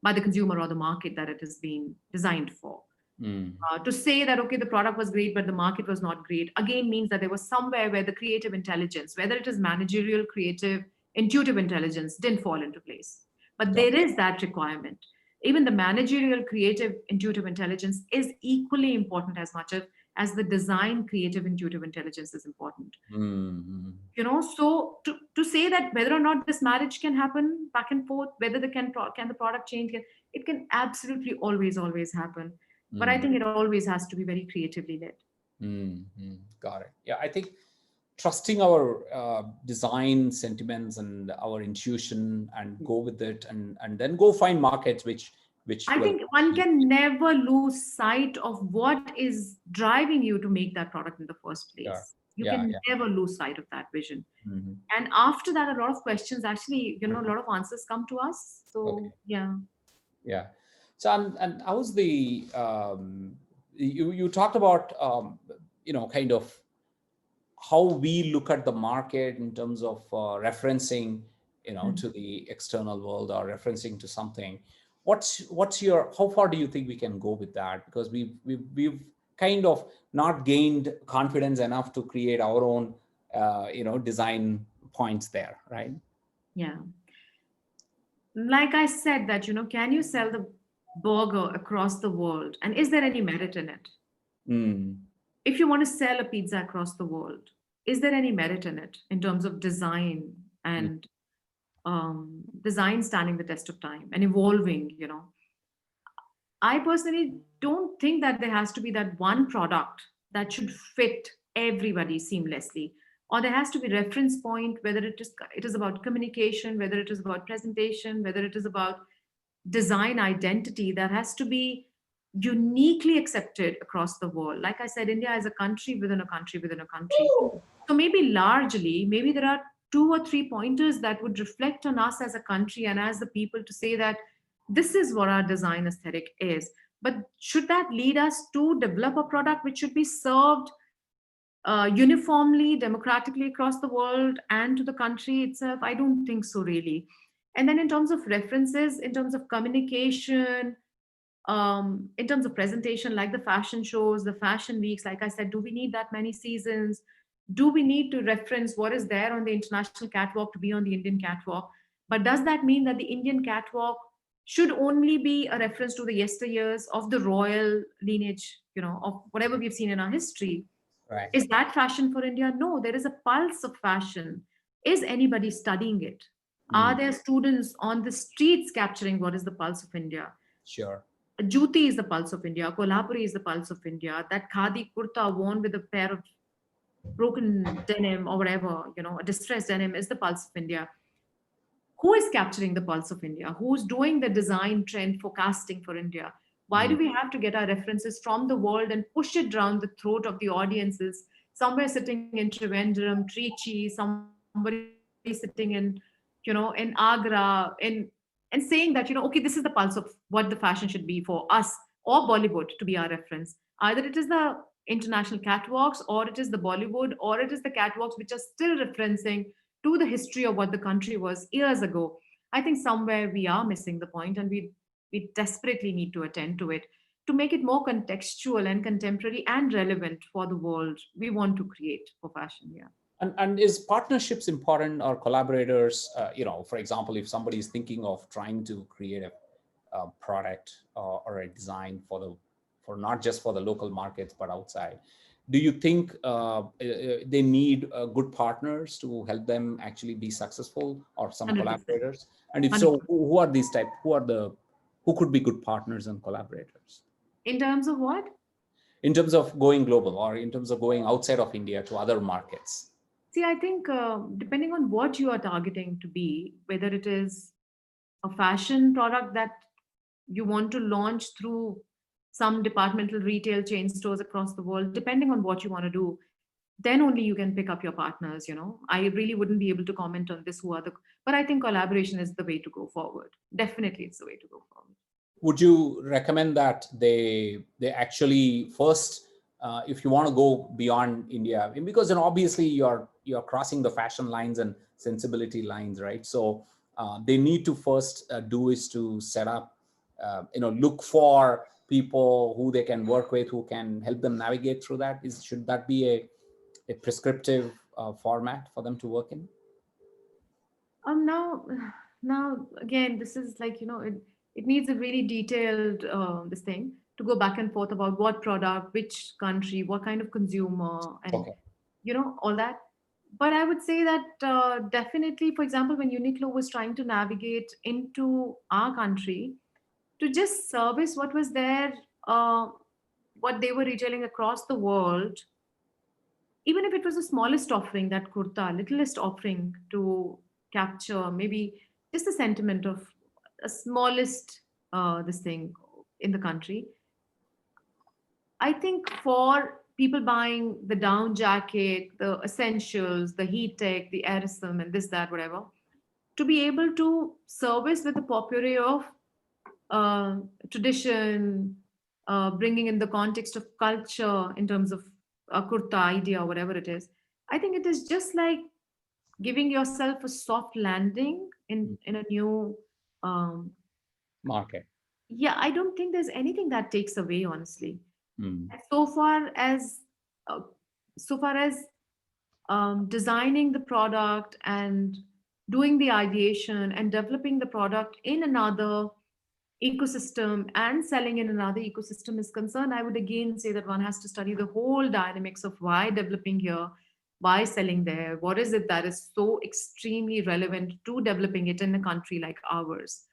consumer or the market that it is being designed for. To say that, okay, the product was great but the market was not great, again means that there was somewhere where the creative intelligence, whether it is managerial, creative, intuitive intelligence, didn't fall into place. But there is that requirement. Even the managerial, creative, intuitive intelligence is equally important as much as the design, creative, intuitive intelligence is important. You know, so to say that whether or not this marriage can happen back and forth, whether can the product change, it can absolutely always happen. But I think it always has to be very creatively led. Got it. Yeah, I think trusting our design sentiments and our intuition and go with it, and then go find markets which I think one can never lose sight of what is driving you to make that product in the first place. You Yeah, can yeah. never lose sight of that vision. Mhm. And after that, a lot of questions actually, a lot of answers come to us. Okay. So yeah. Yeah. So and how's the you talked about kind of how we look at the market in terms of referencing to the external world or referencing to something. What's your, how far do you think we can go with that? Because we've kind of not gained confidence enough to create our own design points there, right? Yeah. Like I said, that, can you sell the burger across the world? And is there any merit in it? Mm, If you want to sell a pizza across the world, is there any merit in it in terms of design mm, and design standing the test of time and evolving? I personally don't think that there has to be that one product that should fit everybody seamlessly, or there has to be reference point, whether it is about communication, whether it is about presentation, whether it is about design identity that has to be uniquely accepted across the world. Like I said, India is a country within a country within a country. So maybe largely, maybe there are two or three pointers that would reflect on us as a country and as the people to say that this is what our design aesthetic is. But should that lead us to develop a product which should be served uniformly, democratically across the world and to the country itself? I don't think so, really. And then in terms of references, in terms of communication, in terms of presentation, like the fashion shows, the fashion weeks, like I said, do we need that many seasons? Do we need to reference what is there on the international catwalk to be on the Indian catwalk? But does that mean that the Indian catwalk should only be a reference to the yesteryears of the royal lineage, of whatever we've seen in our history? right. Is that fashion for India? No, there is a pulse of fashion. Is anybody studying it? Are Mm, there students on the streets capturing what is the pulse of India? sure. Juti is the pulse of India. Kolhapuri is the pulse of India. That khadi kurta worn with a pair of broken denim or whatever, a distressed denim is the pulse of India. Who is capturing the pulse of India? Who's doing the design trend forecasting for India? Why do Mm, we have to get our references from the world and push it down the throat of the audiences? Somewhere sitting in Trivandrum, Trichy, somebody sitting in Agra, and saying that, okay, this is the pulse of what the fashion should be for us or Bollywood to be our reference. Either it is the international catwalks, or it is the Bollywood, or it is the catwalks which are still referencing to the history of what the country was years ago. I think somewhere we are missing the point, and we desperately need to attend to it to make it more contextual and contemporary and relevant for the world we want to create for fashion. Yeah. and is partnerships important or collaborators? For example, if somebody is thinking of trying to create a product or a design for not just for the local markets but outside, do you think they need good partners to help them actually be successful, or some 100%. collaborators? And if so, 100%. who are these type? Who could be good partners and collaborators In terms of what? in terms of going global or in terms of going outside of India to other markets? See, I think depending on what you are targeting to be, whether it is a fashion product that you want to launch through some departmental retail chain stores across the world, depending on what you want to do, then only you can pick up your partners. I really wouldn't be able to comment on this, but I think collaboration is the way to go forward. Definitely, it's the way to go forward. Would you recommend that they actually first, if you want to go beyond India, because then obviously you're crossing the fashion lines and sensibility lines, right? So they need to first do is to set up, look for people who they can work with, who can help them navigate through that. Should that be a prescriptive format for them to work in? Now, now again, this is like, it needs a really detailed this thing to go back and forth about what product, which country, what kind of consumer, and Okay. all that. But I would say that definitely, for example, when Uniqlo was trying to navigate into our country to just service what was there, uh, what they were retailing across the world, even if it was the smallest offering, that kurta, littlest offering to capture maybe just the sentiment of a smallest this thing in the country. I think for people buying the down jacket, the essentials, the heat tech, the aerosol, and this, that, whatever, to be able to service with the potpourri of uh, tradition, bringing in the context of culture in terms of a kurta idea or whatever it is. I think it is just like giving yourself a soft landing in a new. Um, Market. yeah, I don't think there's anything that takes away, honestly. Mm. And uh, so far as designing the product and doing the ideation and developing the product in another ecosystem and selling in another ecosystem is concerned, I would again say that one has to study the whole dynamics of why developing here, why selling there, what is it that is so extremely relevant to developing it in a country like ours,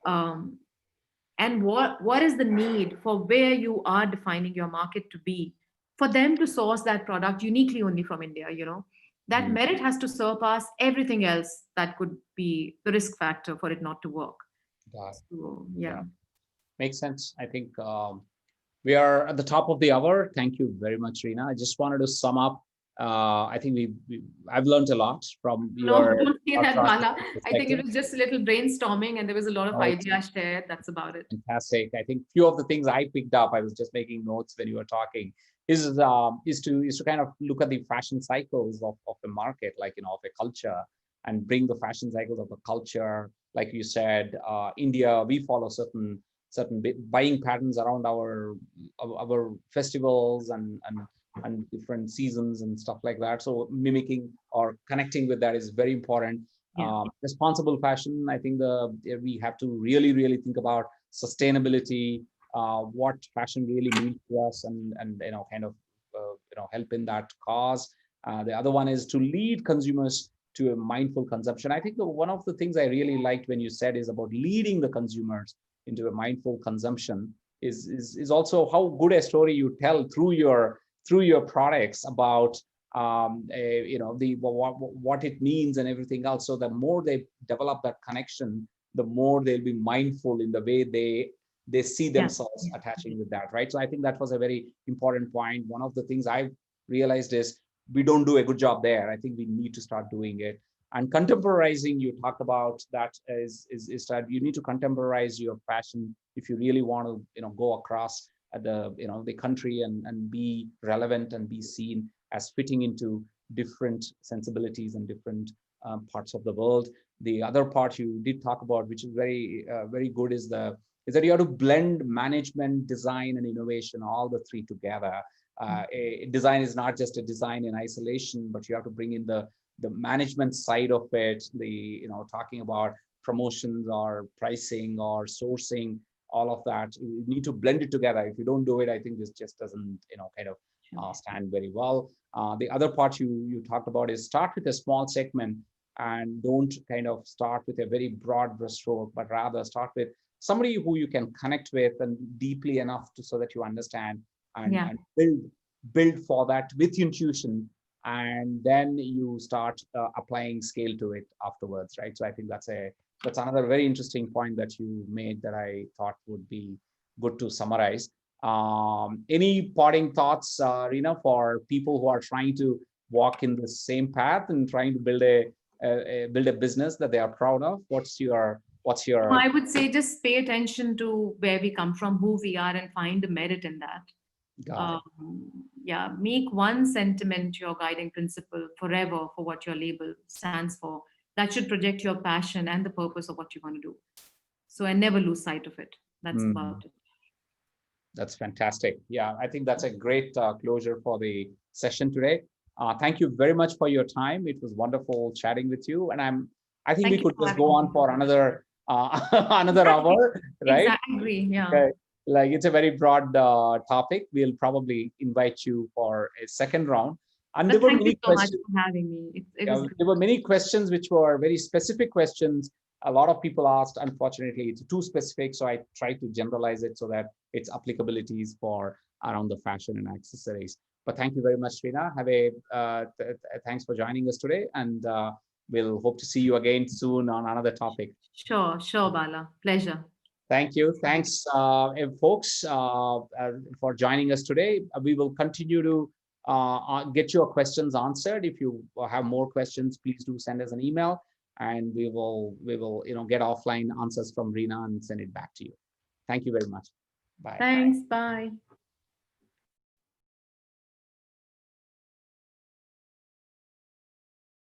um, and what is the need for where you are defining your market to be for them to source that product uniquely only from India. That Mm. merit has to surpass everything else that could be the risk factor for it not to work. Got it. So Yeah, yeah. makes sense. I think we are at the top of the hour. Thank you very much, Reena. I just wanted to sum up. I think I've learned a lot from No, your don't say thought that, process Bala. and I think perspective. it was just a little brainstorming and there was a lot of No, it's ideas shared. That's about it. fantastic. I think few of the things I picked up, I was just making notes when you were talking, is to kind of look at the fashion cycles of the market, like of a culture, and bring the fashion cycles of a culture. Like you said, India, we follow certain buying patterns around our festivals and different seasons and stuff like that. So mimicking or connecting with that is very important. Yeah. Responsible fashion, I think we have to really think about sustainability, what fashion really means to us, and kind of help in that cause. The other one is to lead consumers to a mindful consumption. I think one of the things I really liked when you said is about leading the consumers into a mindful consumption is also how good a story you tell through your products about what it means and everything else. So the more they develop that connection, the more they'll be mindful in the way they see Yeah. themselves attaching with that, right? So I think that was a very important point. One of the things I've realized is we don't do a good job there. I think we need to start doing it. And contemporizing, you talked about that is that you need to contemporize your fashion if you really want to go across the country and be relevant and be seen as fitting into different sensibilities and different parts of the world. The other part you did talk about, which is very good, is that you have to blend management, design, and innovation, all the three together. A design is not just a design in isolation, but you have to bring in the management side of it. Talking about promotions or pricing or sourcing, all of that. You need to blend it together. If you don't do it, I think this just doesn't kind of Sure. stand very well. The other part you talked about is start with a small segment and don't kind of start with a very broad brushstroke, but rather start with somebody who you can connect with and deeply enough so that you understand Yeah. and build for that with intuition, and then you start applying scale to it afterwards, right? So I think that's another very interesting point that you made that I thought would be good to summarize. Any parting thoughts, Reena, for people who are trying to walk in the same path and trying to build a business that they are proud of? No, I would say just pay attention to where we come from, who we are, and find the merit in that. Got it. Yeah, make one sentiment your guiding principle forever for what your label stands for. That should project your passion and the purpose of what you want to do. So, and never lose sight of it. That's about Mm, it. that's fantastic. Yeah, I think that's a great closure for the session today. Thank you very much for your time. It was wonderful chatting with you, and I think we Thank you could for just having go on me. for another another Exactly. hour, right? Exactly. Agree. Yeah. Like it's a very broad topic. We'll probably invite you for a second round. And there But were thank you many so much questions. for having me. It was Yeah, great. there were many questions which were very specific questions. A lot of people asked. Unfortunately, it's too specific, so I tried to generalize it so that its applicabilities for around the fashion and accessories. But thank you very much, Reena. Thanks for joining us today, and we'll hope to see you again soon on another topic. Sure, sure, Bala. Pleasure. Thank you. Thanks, folks, for joining us today. We will continue to get your questions answered. If you have more questions, please do send us an email, and we will get offline answers from Reena and send it back to you. Thank you very much. Bye. Thanks. Bye.